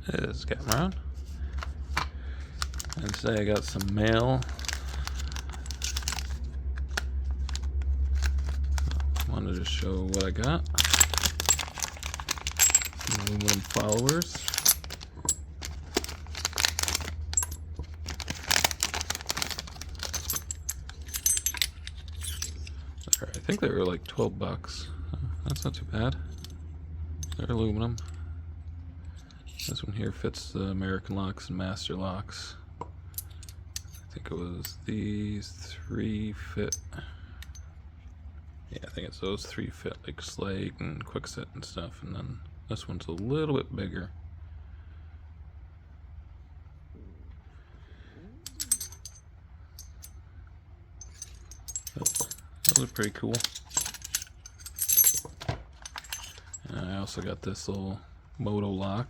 Is Cameron. And today I got some mail. Wanted to show what I got. Aluminum followers. I think they were like 12 bucks. That's not too bad. They're aluminum. This one here fits the American locks and master locks. I think it was these three fit. Yeah, I think it's those three fit, like Slate and Kwikset and stuff. And then this one's a little bit bigger. Those are pretty cool. And I also got this little Moto lock.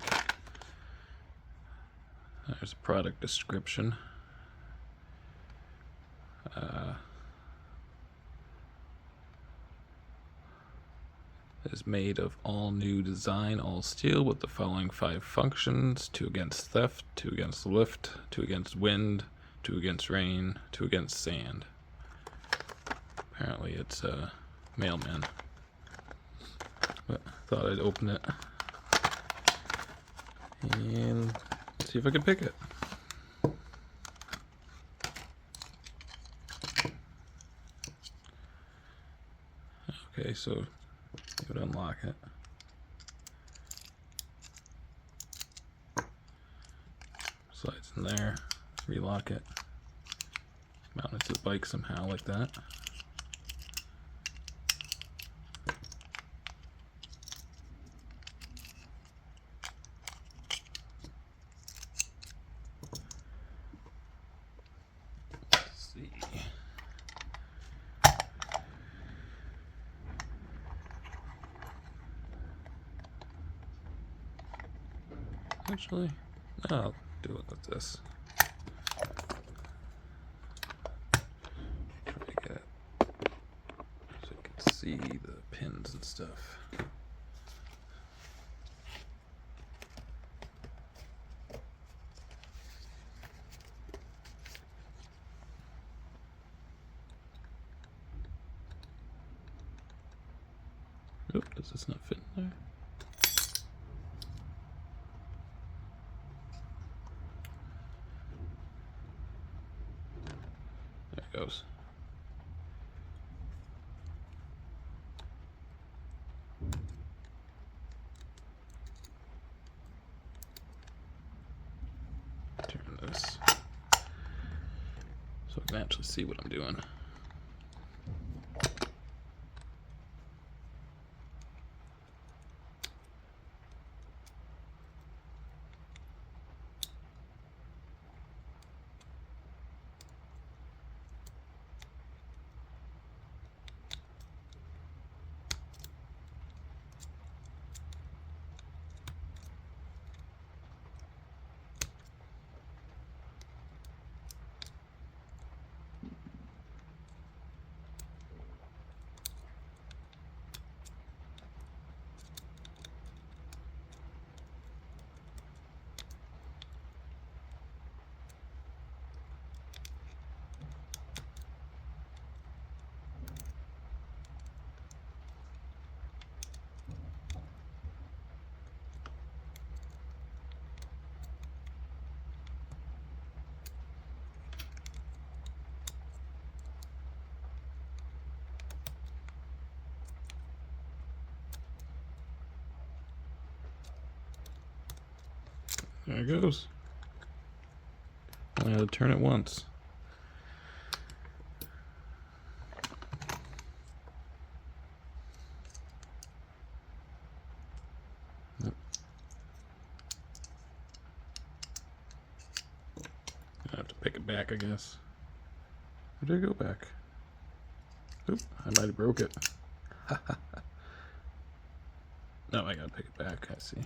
There's a product description. Is made of all new design, all steel, with the following 5 functions: 2 against theft, 2 against lift, 2 against wind, 2 against rain, 2 against sand. Apparently it's a mailman. But I thought I'd open it and see if I could pick it. Okay, so you would unlock it. Slides in there, relock it, mount it to the bike somehow like that. Let's see. Actually, I'll do it with this. Try to get it so you can see the pins and stuff. Oop, does this not fit in there? There it goes. Turn this so I can actually see what I'm doing. There it goes. Only had to turn it once. Nope. I have to pick it back, I guess. Where did it go back? Oop, I might have broke it. No, I gotta pick it back, I see.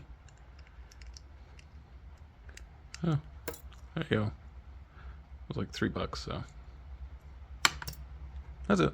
Oh, there you go. It was like $3, so that's it.